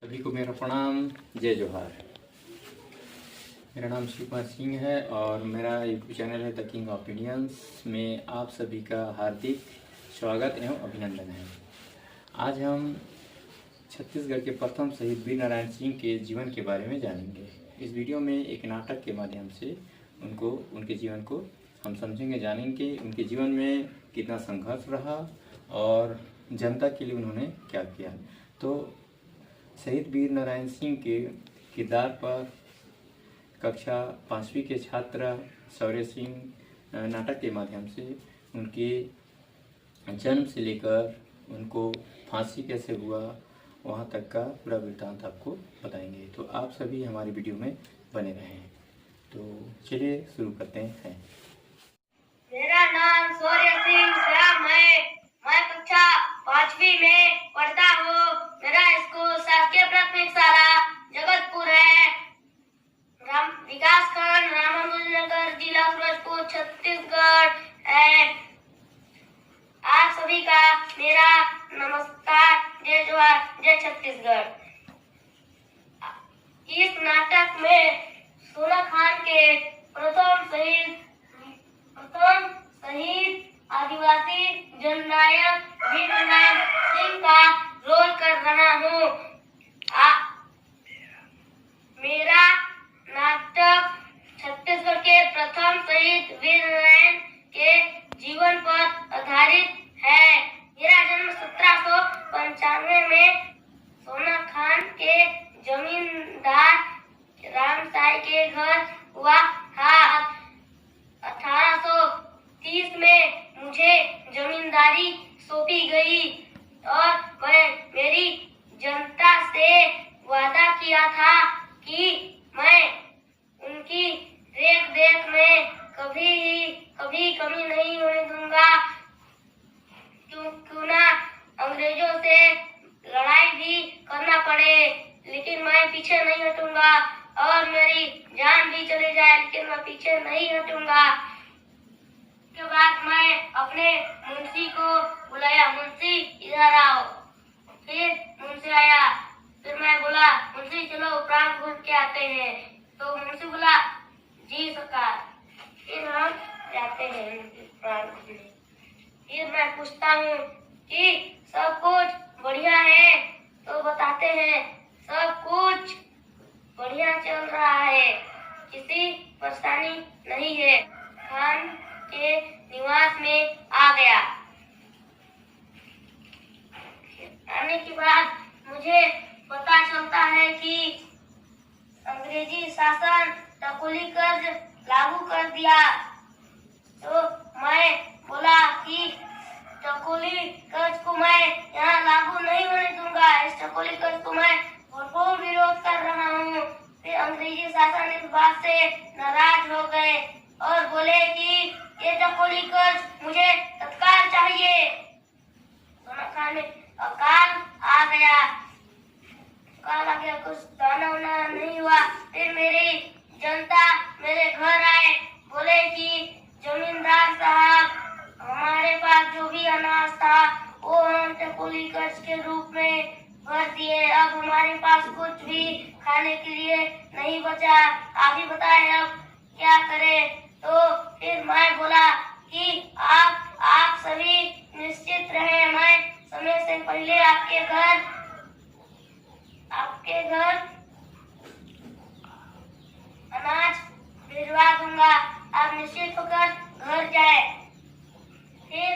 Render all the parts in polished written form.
सभी को मेरा प्रणाम, जय जोहार। मेरा नाम शिव कुमार सिंह है और मेरा यूट्यूब चैनल है द किंग ऑफ इंडियंस में आप सभी का हार्दिक स्वागत एवं अभिनंदन है। आज हम छत्तीसगढ़ के प्रथम शहीद वीर नारायण सिंह के जीवन के बारे में जानेंगे। इस वीडियो में एक नाटक के माध्यम से उनके जीवन को हम समझेंगे, जानेंगे उनके जीवन में कितना संघर्ष रहा और जनता के लिए उन्होंने क्या किया। तो शहीद वीर नारायण सिंह के किरदार पर कक्षा 5वीं के छात्र शौर्य सिंह नाटक के माध्यम से उनके जन्म से लेकर उनको फांसी कैसे हुआ वहाँ तक का पूरा वृत्तांत आपको बताएंगे। तो आप सभी हमारी वीडियो में बने रहें। तो चलिए शुरू करते हैं। मेरा नाम शौर्य सिंह श्याम है। मैं कक्षा 5वीं में पढ़ता हूँ। मेरा स्कूल शासकीय प्राथमिक शाला जगतपुर है। विकास खंड रामानुजनगर, जिला फिरोजपुर, छत्तीसगढ़ है। आप सभी का मेरा नमस्कार, जय जोहार, जय छत्तीसगढ़। इस नाटक में सोना खान के प्रथम शहीद आदिवासी जननायक वीर नारायण सिंह का रोल कर रहा हूँ। मेरा नाटक छत्तीसगढ़ के प्रथम शहीद वीर नारायण के जीवन पर आधारित है। मेरा जन्म 1795 में सोना खान के जमींदार रामसाई के घर हुआ था। 1830 में मुझे जमींदारी सौंपी गई और मैं मेरी जनता से वादा किया था कि मैं उनकी रेख देख में कभी कमी नहीं होने दूंगा। क्यों ना अंग्रेजों से लड़ाई भी करना पड़े, लेकिन मैं पीछे नहीं हटूंगा और मेरी जान भी चले जाए, लेकिन मैं पीछे नहीं हटूंगा। के बाद मैं अपने मुंशी को बुलाया, मुंशी इधर आओ। फिर मुंशी आया। फिर मैं बोला, मुंशी चलो प्राण घूम के आते हैं। तो मुंशी बोला, जी सरकार। फिर हम जाते हैं प्राण घूमने। फिर मैं पूछता हूँ कि सब कुछ बढ़िया है? तो बताते हैं सब कुछ बढ़िया चल रहा है, किसी परेशानी नहीं है। खान के निवास में आ गया। आने के बाद मुझे पता चलता है कि अंग्रेजी शासन टकोली कर्ज लागू कर दिया। तो मैं बोला कि टकोली कर्ज को मैं यहाँ लागू नहीं होने दूंगा। इस टकोली कर्ज को मैं भरपूर विरोध कर रहा हूँ। फिर अंग्रेजी शासन इस बात से नाराज हो गए और बोले कि ये टकोली कर्ज मुझे तत्काल चाहिए। सोना खान में अकाल आ गया। कुछ दाना वाना नहीं हुआ। फिर मेरी जनता मेरे घर आए, बोले कि जमींदार साहब, हमारे पास जो भी अनाज था वो हम टकोली कर्ज के रूप में भर दिए। अब हमारे पास कुछ भी खाने के लिए नहीं बचा। आप ही बताएं अब क्या करें। तो फिर मैं बोला कि आप सभी निश्चित रहे, मैं समय से पहले आपके घर अनाज भिजवा दूंगा। आप निश्चित होकर घर जाए। फिर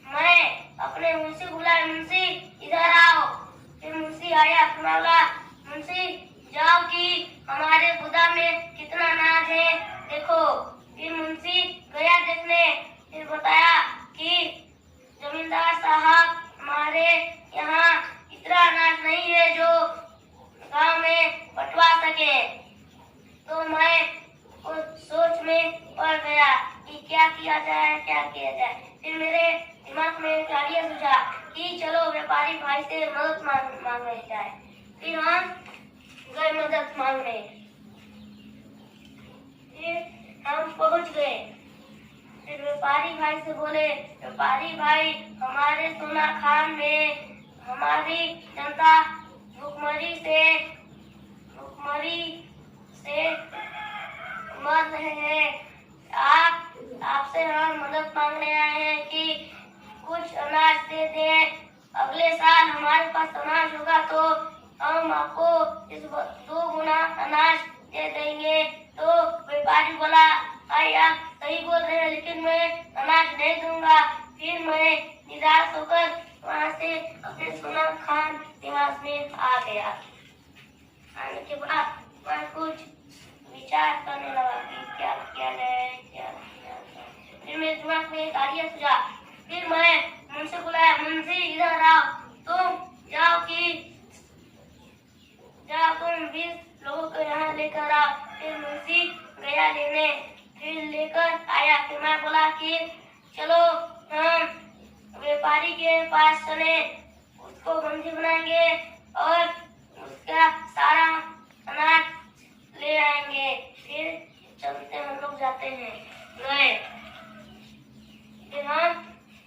मैं अपने मुंशी बुलाया, मुंशी इधर आओ। फिर मुंशी आया। बोला, मुंशी जाओ कि हमारे गोदाम में कितना अनाज है देखो। फिर मुंशी गया देखने। फिर बताया कि जमींदार साहब, हमारे यहाँ इतना अनाज नहीं है जो गांव में बंटवा सके। तो मैं उस सोच में पड़ गया कि क्या किया जाए, क्या किया जाए। फिर मेरे दिमाग में एक आइडिया सूझा कि चलो व्यापारी भाई से मदद मांगने जाए। फिर हम गए मदद मांगने। फिर हम पहुंच गए। फिर व्यापारी भाई से बोले, व्यापारी भाई, हमारे सोना खान में हमारी जनता भुखमरी से मर रहे हैं। आपसे हम मदद मांगने आए हैं कि कुछ अनाज दे दें। अगले साल हमारे पास अनाज होगा तो हम आपको इस 2 गुना अनाज दे देंगे। तो व्यापारी बोला, भाई आप सही बोल रहे हैं, लेकिन मैं अनाज नहीं दूंगा। फिर मैं निराश होकर वहाँ से अपने सोना खान निवास में आ गया। आने के बाद मैं कुछ विचार करने लगा कि क्या किया जाए, क्या किया जाए। फिर मेरे दिमाग में एक आइडिया सूझा। फिर मैं मुंशी बुलाया, मुंशी इधर आओ, तुम तुम 20 लोगों को यहाँ लेकर आओ। फिर मुंशी गया लेने, फिर लेकर आया। फिर मैं बोला कि चलो हम व्यापारी के पास चले, उसको बंदी बनाएंगे और उसका सारा अनाज ले आएंगे। फिर चलते हम लोग जाते हैं, गए। फिर हम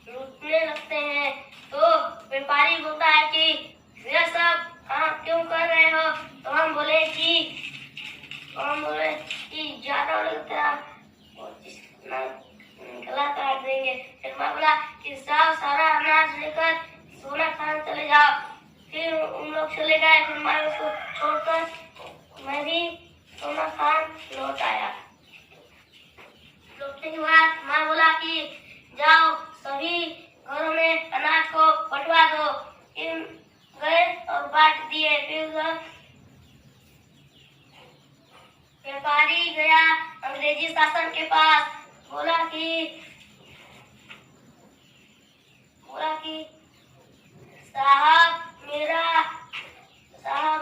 लूटने लगते हैं तो व्यापारी बोलता है कि यह सब आप क्यों कर रहे हो? तो हम बोले कि ज्यादा लगता है, गला काट देंगे। फिर मैं बोला कि सारा अनाज लेकर सोना खान चले जाओ। फिर उन लोग चले गए। फिर मैं उसको छोड़कर मैं भी सोना खान लौट आया। लौटने के बाद मैं बोला कि जाओ सभी घरों में अनाज को बंटवा दो। फिर गए और बांट दिए। फिर व्यापारी गया अंग्रेजी शासन के पास, बोला कि साहब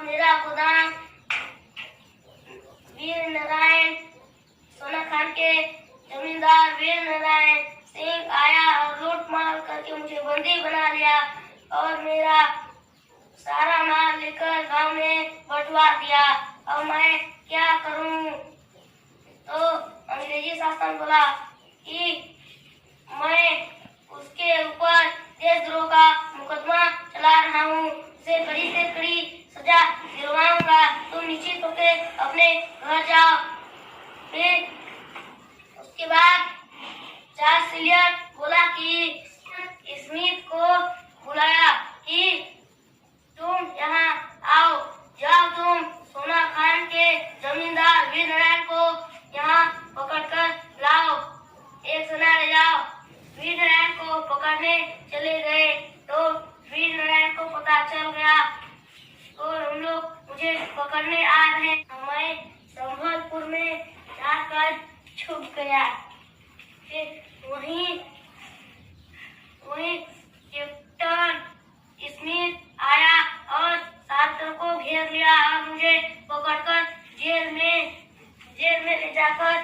मेरा गोदाम वीर नारायण सोना खान के जमींदार वीर नारायण सिंह आया और लूट मार करके मुझे बंदी बना लिया और मेरा सारा माल लेकर गांव में बंटवा दिया। अब मैं क्या करूं? तो अंग्रेजी शासन बोला कि मैं उसके ऊपर देशद्रोह का मुकदमा चला रहा हूँ, उसे कड़ी से कड़ी सजा दिलवाऊंगा। तुम निश्चित होकर अपने घर जाओ। फिर उसके बाद चार्ल्स इलियट बोला कि स्मिथ को बुलाया कि तुम यहाँ आओ, जाओ तुम सोना खान के जमींदार वीर नारायण को यहाँ पकड़कर लाओ, एक सेना ले जाओ। वीर नारायण को पकड़ने चले गए तो वीर नारायण को पता चल गया तो हम लोग मुझे पकड़ने आ रहे हैं। मैं संभलपुर में जाकर छुप गया। फिर वहीं कैप्टन स्मिथ आया और साथों को घेर लिया और मुझे पकड़कर जेल में ले जाकर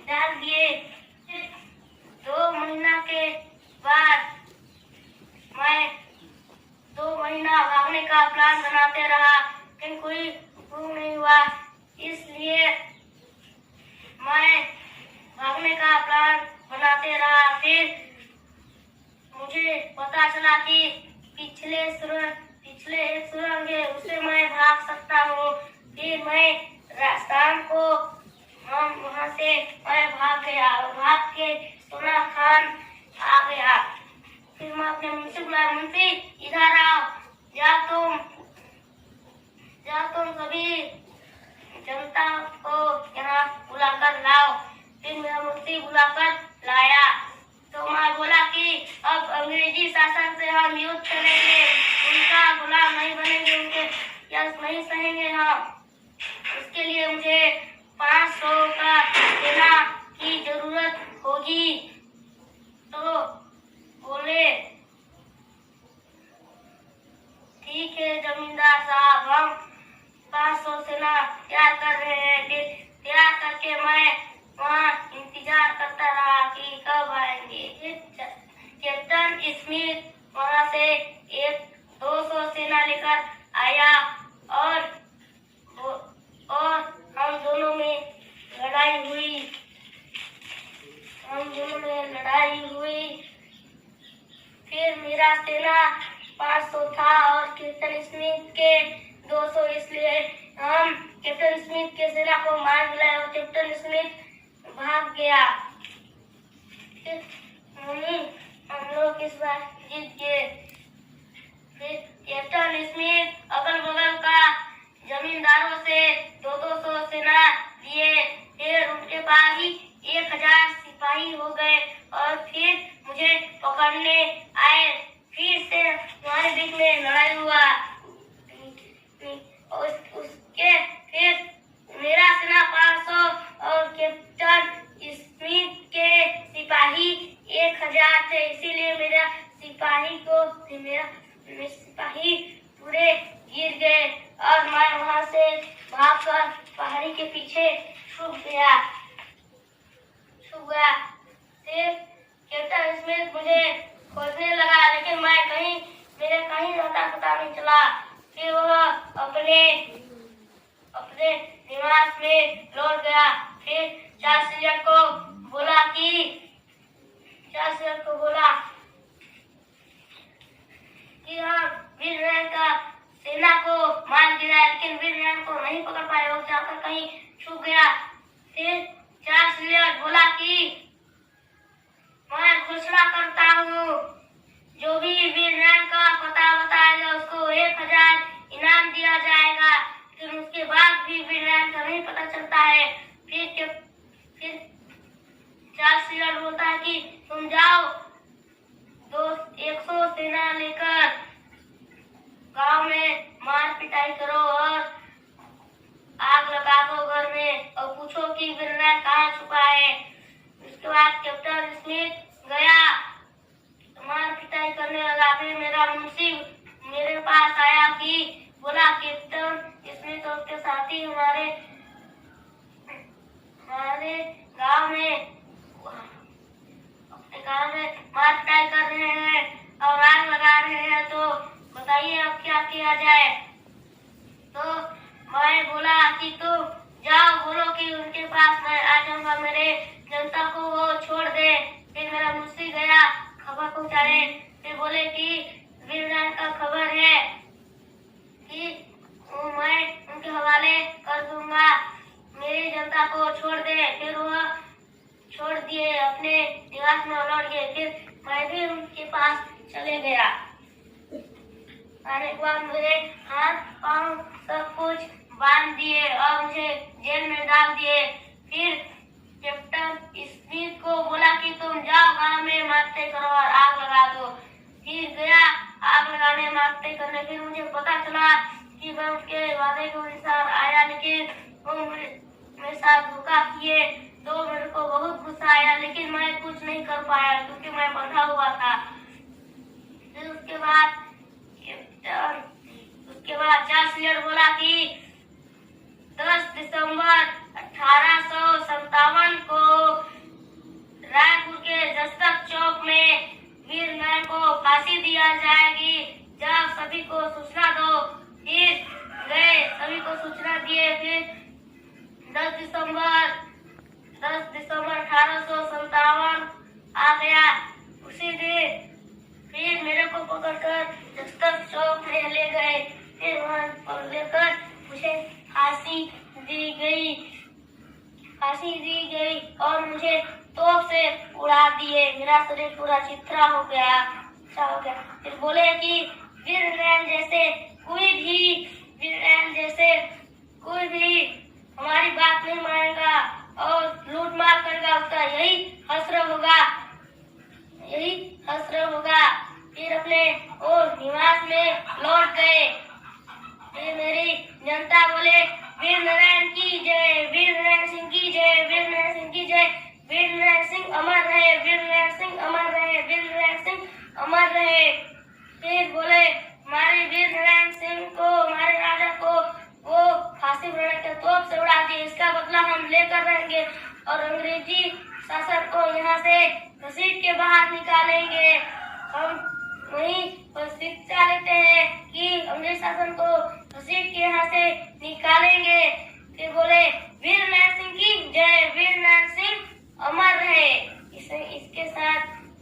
डाल दिए। 2 महीना के बाद मैं 2 महीना भागने का प्लान बनाते रहा, लेकिन कोई प्रूव नहीं हुआ। इसलिए मैं भागने का प्लान बनाते रहा। फिर मुझे पता चला कि पिछले एक सुरंग है, उससे मैं भाग सकता हूँ। फिर मैं शाम को हम वहाँ से मैं भाग गया और भाग के सोना खान आ गया। फिर मैं अपने मुंशी बुलाया, मुंशी इधर आओ, जाओ तुम सभी जनता को यहाँ बुलाकर लाओ। फिर मेरा मुंशी बुलाकर लाया तो मैं बोला कि अब अंग्रेजी शासन से हम युद्ध करेंगे, उनका गुलाम नहीं बनेंगे, उनके यश नहीं सहेंगे हम। उसके लिए मुझे 500 का सेना की जरूरत होगी। तो बोले ठीक है जमींदार साहब, हम 500 सेना तैयार कर रहे हैं। तैयार करके मैं वहाँ इंतजार करता रहा कि कब आएंगे। कैप्टन स्मिथ वहाँ से 200 सेना लेकर आया और हम दोनों में लड़ाई हुई। फिर मेरा सेना 500 था और कैप्टन स्मिथ के 200 इसलिए हम कैप्टन स्मिथ के सेना को मार गिराया और कैप्टन स्मिथ भाग गया। फिर हम लोग इस बार जीत गए। फिर कैप्टन स्मिथ अगल बगल का जमींदारों से 200 सेना लिए। फिर उनके पास ही 1000 सिपाही हो गए और फिर मुझे पकड़ने आए। फिर से हमारे बीच में लड़ाई हुआ। उसके फिर मेरा सेना 500 और कैप्टन स्मिथ के सिपाही 1000 थे, इसीलिए मेरे सिपाही पूरे गिर गए और मैं वहां से भागकर पहाड़ी के पीछे छुप गया। फिर कैप्टन स्मिथ मुझे खोजने लगा, लेकिन मेरे कहीं रास्ता पता नहीं चला। फिर वह अपने निवास में लौट गया। फिर चार्ल्स को बोला कि हम वीरनारायण का सेना को मार गिराया, लेकिन वीरनारायण को नहीं पकड़ पाए, वो जाकर कहीं छुप गया। फिर चार्ल्स बोला कि मैं घोषणा करता हूँ, जो भी वीरनारायण का पता बताएगा उसको 1000 इनाम दिया जाएगा। फिर उसके बाद भी वीरनारायण का नहीं पता चलता है। फिर चार्ल्स बोलता है कि तुम जाओ 100 सेना लेकर गांव में मार पिटाई करो और आग लगा दो घर में और पूछो कि वीरनारायण कहाँ छुपा है। उसके बाद कैप्टन स्मिथ गया, मार पिटाई करने लगा। फिर मेरा मुंशी मेरे पास आया कि बोला कैप्टन स्मिथ और उसके साथी हमारे गांव में मार पिटाई कर रहे हैं और आग लगा रहे हैं, तो बताइए अब क्या किया जाए। तो मैं बोला कि तुम जाओ, बोलो कि उनके पास मैं आ जाऊंगा, मेरे जनता को वो छोड़ दे। फिर मेरा मुंशी गया खबर पहुंचाने। फिर बोले कि वीरनारायण का खबर है कि मैं उनके हवाले कर दूंगा, मेरी जनता को छोड़ दे। फिर वह छोड़ दिए, अपने निवास में लौट गए। फिर मैं भी उनके पास चले गया। आने के बाद मेरे हाथ पांव सब कुछ बांध दिए और मुझे जेल में डाल दिए। फिर कैप्टन स्मिथ को बोला कि तुम जाओ गांव में मारते करो और आग लगा दो। फिर गया आग लगाने मारते करने। फिर मुझे पता चला कि मैं उसके वादे के अनुसार आया, लेकिन वो मेरे साथ धोखा किए, तो मेरे को बहुत गुस्सा आया, लेकिन मैं कुछ नहीं कर पाया क्योंकि मैं बंधा हुआ था। फिर उसके बाद चार्ल्स बोला कि 10 दिसंबर 1857 को रायपुर के दस्तक चौक में वीरनारायण को फांसी दिया जाएगी, जाओ सभी को सूचना दो। फिर गए, सभी को सूचना दिए। फिर 10 दिसंबर 1857 आ गया। उसी दिन फिर मेरे को पकड़कर दस्तक चौक में ले गए। फिर वहां पर लेकर मुझे फांसी दी गई और मुझे तोप से उड़ा दिए। मेरा शरीर पूरा चित्रा हो गया। फिर बोले कि वीरनारायण जैसे कोई भी हमारी बात नहीं मानेगा और लूट मार करेगा, उसका यही हश्र होगा। फिर अपने निवास में लौट गए। फिर मेरी जनता बोले वीरनारायण की जय, वीरनारायण सिंह की जय, वीरनारायण सिंह की जय, वीरनारायण सिंह अमर रहे, वीरनारायण सिंह अमर रहे, वीरनारायण सिंह अमर रहे। फिर बोले हमारे वीरनारायण सिंह को, हमारे राजा को वो फांसी बनाने के तोप से उड़ा दिए, इसका बदला हम लेकर रहेंगे और अंग्रेजी शासन को यहाँ से घसीट के बाहर निकालेंगे। हम वहीं पर शिक्षा लेते हैं कि अंग्रेज शासन को घसीट के यहाँ से निकालेंगे। फिर बोले वीरनारायण सिंह की जय, वीरनारायण सिंह अमर रहे। इसके साथ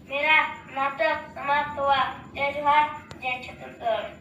मेरा नाटक समाप्त हुआ। जय जोहार, जय छत्तीसगढ़।